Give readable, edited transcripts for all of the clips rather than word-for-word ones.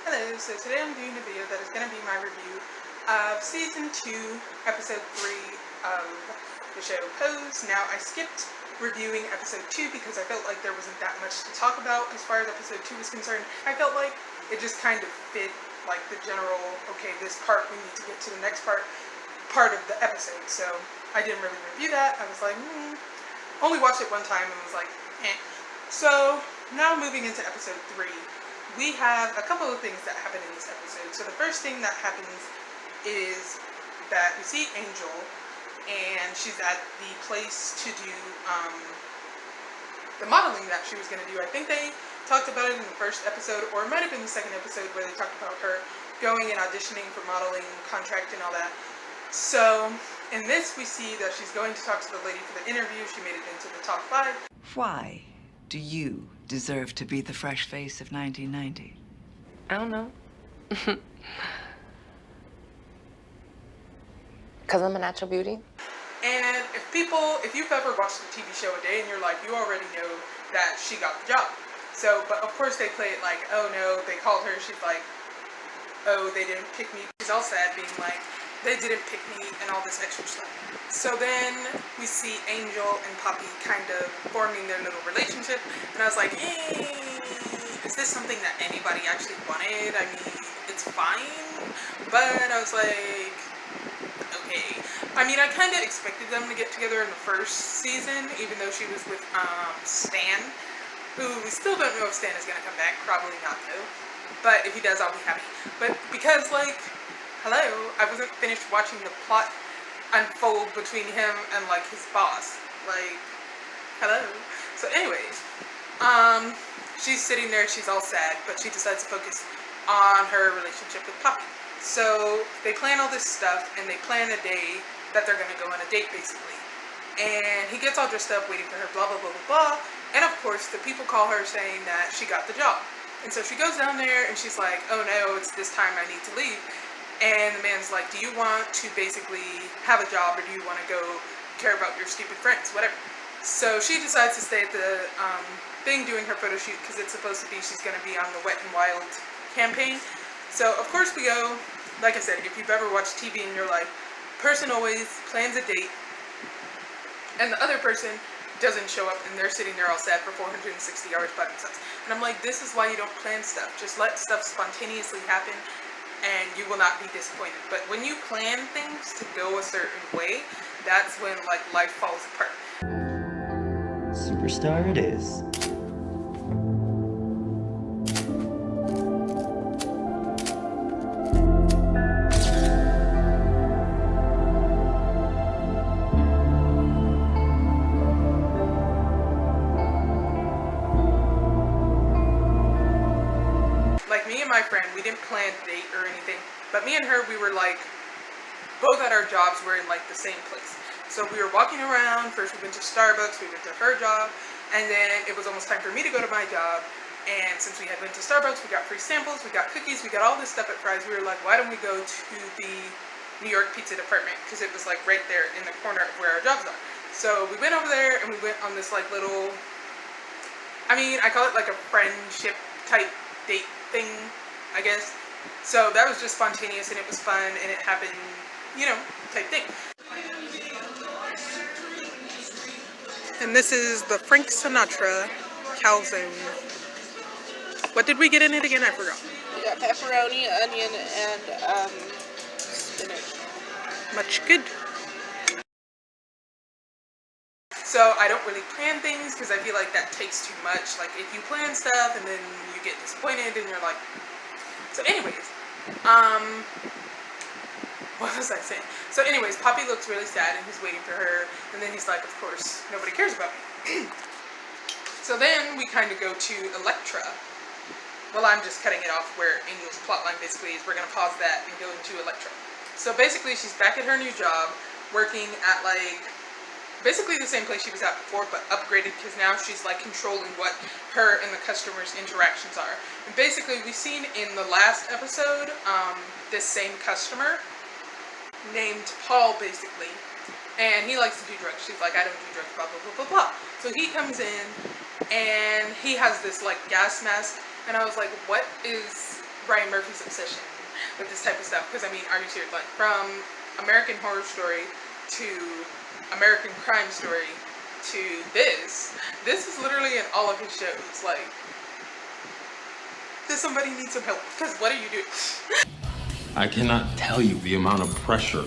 Hello, so today I'm doing a video that is going to be my review of Season 2, Episode 3 of the show Pose. Now, I skipped reviewing Episode 2 because I felt like there wasn't that much to talk about as far as Episode 2 was concerned. I felt like it just kind of fit, like, the general, okay, this part, we need to get to the next part of the episode. So, I didn't really review that. I was like, only watched it one time and was like, eh. So, now moving into Episode 3. We have a couple of things that happen in this episode. So the first thing that happens is that we see Angel, and she's at the place to do the modeling that she was going to do. I think they talked about it in the first episode, or it might have been the second episode where they talked about her going and auditioning for modeling, contract and all that. So in this we see that she's going to talk to the lady for the interview. She made it into the top 5. Why do you deserve to be the fresh face of 1990? I don't know. Because I'm a natural beauty. And if you've ever watched the TV show A Day in Your Life, you already know that she got the job. So, but of course they play it like, oh no, they called her, she's like, oh, they didn't pick me. She's all sad, being like, they didn't pick me and all this extra stuff. So then we see Angel and Poppy kind of forming their little relationship, and I was like, is this something that anybody actually wanted? I mean, it's fine, but I was like, okay. I mean, I kind of expected them to get together in the first season, even though she was with Stan, who we still don't know if Stan is going to come back. Probably not, though. But if he does, I'll be happy. But because, like, hello, I wasn't finished watching the plot unfold between him and, like, his boss. Like, hello. So anyways, she's sitting there, she's all sad, but she decides to focus on her relationship with Poppy. So they plan all this stuff, and they plan a day that they're going to go on a date, basically. And he gets all dressed up, waiting for her, blah, blah, blah, blah, blah. And of course, the people call her saying that she got the job. And so she goes down there, and she's like, oh no, it's this time, I need to leave. And the man's like, do you want to basically have a job, or do you want to go care about your stupid friends, whatever. So she decides to stay at the thing doing her photo shoot, because it's supposed to be she's going to be on the Wet n Wild campaign. So of course we go. Like I said, if you've ever watched TV in your life, person always plans a date, and the other person doesn't show up, and they're sitting there all sad for 460 hours by themselves. And I'm like, this is why you don't plan stuff. Just let stuff spontaneously happen, and you will not be disappointed. But when you plan things to go a certain way, that's when, like, life falls apart. Superstar it is. My friend, we didn't plan a date or anything, but me and her, we were like, both at our jobs were in like the same place. So we were walking around. First we went to Starbucks, we went to her job, and then it was almost time for me to go to my job. And since we had went to Starbucks, we got free samples, we got cookies, we got all this stuff at Fry's. We were like, why don't we go to the New York pizza department, because it was like right there in the corner of where our jobs are. So we went over there, and we went on this like little, I mean, I call it like a friendship type date thing, I guess. So that was just spontaneous, and it was fun, and it happened, you know, type thing. And this is the Frank Sinatra calzone. What did we get in it again? I forgot. We got pepperoni, onion, and spinach. Much good. So I don't really plan things, because I feel like that takes too much. Like, if you plan stuff and then you get disappointed and you're like, so anyways, what was I saying? So anyways, Poppy looks really sad, and he's waiting for her, and then he's like, of course, nobody cares about me. So then we kind of go to Electra. Well, I'm just cutting it off where Angel's plotline basically is. We're going to pause that and go into Electra. So basically, she's back at her new job, working at, like, basically the same place she was at before, but upgraded, because now she's like controlling what her and the customers' interactions are. And basically, we've seen in the last episode, this same customer named Paul, basically, and he likes to do drugs. She's like, I don't do drugs, blah, blah, blah, blah, blah. So he comes in, and he has this like gas mask, and I was like, what is Ryan Murphy's obsession with this type of stuff. Because I mean, are you serious? Like from American Horror Story to American Crime Story to this is literally in all of his shows. Like, does somebody need some help? Because what are you doing? I cannot tell you the amount of pressure.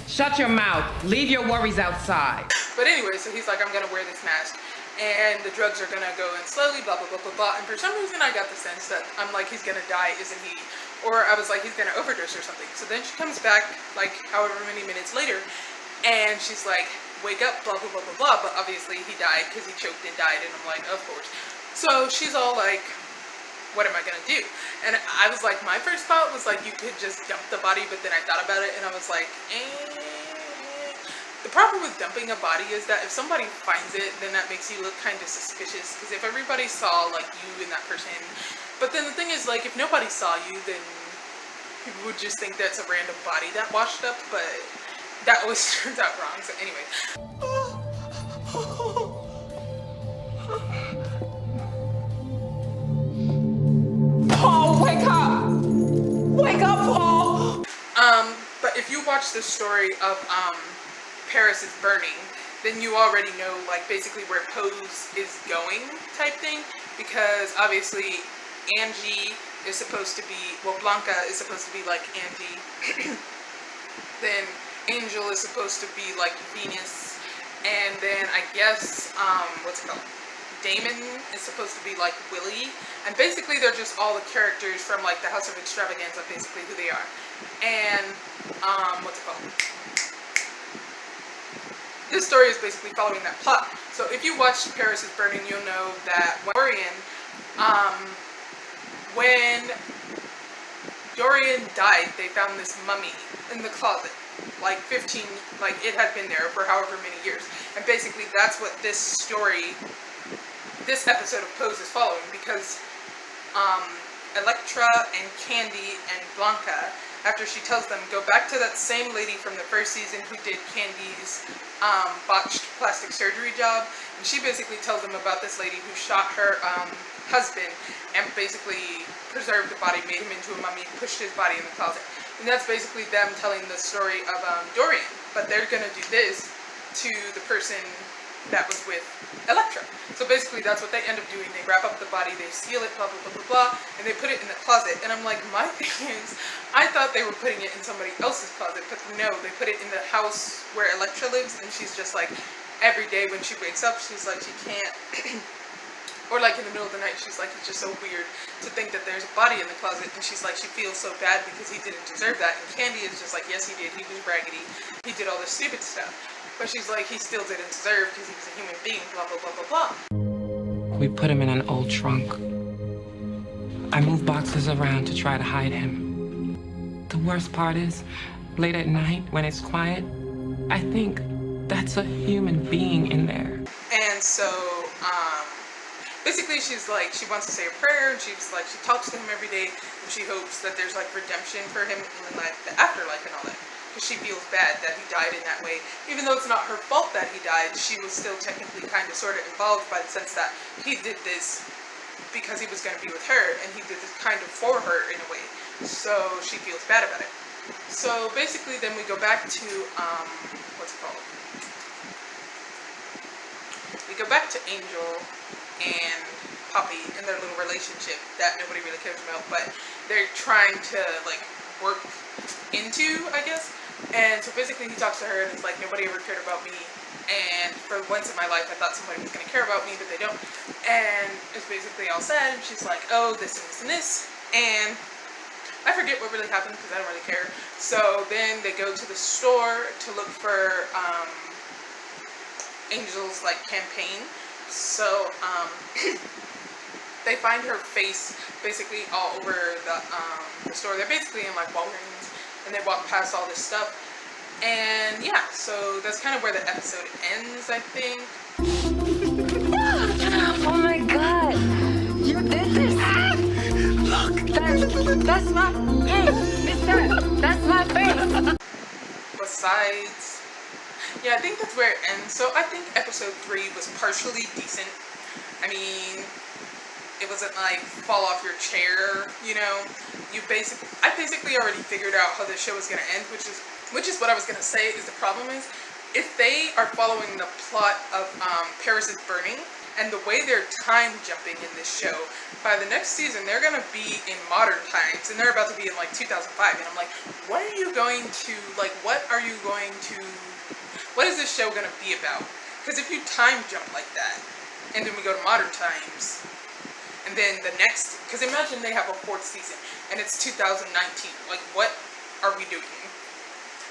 Shut your mouth. Leave your worries outside. But anyway, so he's like, I'm gonna wear this mask and the drugs are gonna go in slowly, blah, blah, blah, blah, blah. And for some reason I got the sense that I'm like, he's gonna die, isn't he? Or I was like, he's gonna overdose or something. So then she comes back like however many minutes later and she's like, wake up, blah, blah, blah, blah, blah. But obviously he died because he choked and died. And I'm like, of course. So she's all like, what am I gonna do? And I was like, my first thought was like, you could just dump the body, but then I thought about it and I was like, The problem with dumping a body is that if somebody finds it, then that makes you look kind of suspicious, because if everybody saw like you and that person, but then the thing is, like, if nobody saw you, then people would just think that's a random body that washed up, but that always turns out wrong. So anyway. Paul, wake up! Wake up, Paul! But if you watch the story of Paris is Burning, then you already know, like, basically where Pose is going type thing, because obviously Angie is supposed to be, well, Blanca is supposed to be like Angie, then Angel is supposed to be like Venus, and then I guess, what's it called? Damon is supposed to be like Willie, and basically they're just all the characters from like the House of Extravaganza, basically who they are. And what's it called? This story is basically following that plot. So if you watch Paris is Burning, you'll know that when Dorian died, they found this mummy in the closet, like 15, like it had been there for however many years. And basically that's what this story, this episode of Pose is following, because Electra and Candy and Blanca, after she tells them, go back to that same lady from the first season who did Candy's botched plastic surgery job, and she basically tells them about this lady who shot her husband and basically preserved the body, made him into a mummy, pushed his body in the closet. And that's basically them telling the story of Dorian, but they're gonna do this to the person that was with Electra. So basically that's what they end up doing. They wrap up the body, they seal it, blah, blah, blah, blah, blah, and they put it in the closet. And I'm like, my thing is, I thought they were putting it in somebody else's closet, but no, they put it in the house where Electra lives, and she's just like, every day when she wakes up, she's like, she can't, or like in the middle of the night, she's like, it's just so weird to think that there's a body in the closet, and she's like, she feels so bad because he didn't deserve that. And Candy is just like, yes, he did, he was raggedy, he did all this stupid stuff. But she's like, he still didn't deserve because he was a human being, blah, blah, blah, blah, blah. We put him in an old trunk. I moved boxes around to try to hide him. The worst part is, late at night when it's quiet, I think that's a human being in there. And so, basically she's like, she wants to say a prayer, and she's like, she talks to him every day, and she hopes that there's like redemption for him in like the afterlife and all that. Because she feels bad that he died in that way. Even though it's not her fault that he died, she was still technically kind of sort of involved, by the sense that he did this because he was going to be with her, and he did this kind of for her in a way. So she feels bad about it. So basically then we go back to, what's it called? We go back to Angel and Poppy and their little relationship that nobody really cares about, but they're trying to like work into, I guess. And so basically he talks to her and it's like, nobody ever cared about me, and for once in my life I thought somebody was going to care about me, but they don't. And it's basically all sad, and she's like, oh, this and this and this, and I forget what really happened because I don't really care. So then they go to the store to look for Angel's like campaign. So they find her face basically all over the store. They're basically in like Walgreens, and they walk past all this stuff. And yeah, so that's kind of where the episode ends, I think. Oh my god! You did this! Look! That's my face! Mister! That's my face! Besides, yeah, I think that's where it ends. So I think episode 3 was partially decent. I mean, it wasn't like fall off your chair, you know. I basically already figured out how this show was gonna end, which is what I was gonna say. Is the problem is if they are following the plot of Paris is Burning and the way they're time jumping in this show, by the next season they're gonna be in modern times and they're about to be in like 2005, and I'm like, what is this show gonna be about? Because if you time jump like that and then we go to modern times, and then the next, because imagine they have a 4th season and it's 2019, like what are we doing?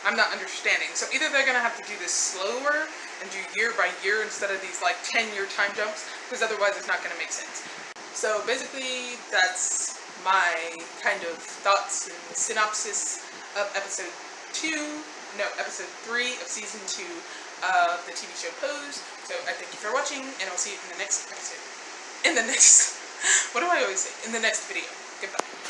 I'm not understanding. So either they're gonna have to do this slower and do year by year instead of these like 10-year time jumps, because otherwise it's not gonna make sense. So basically that's my kind of thoughts and synopsis of episode 3 of season 2 of the TV show Pose. So I thank you for watching, and I'll see you in the next episode. What do I always say? In the next video. Goodbye.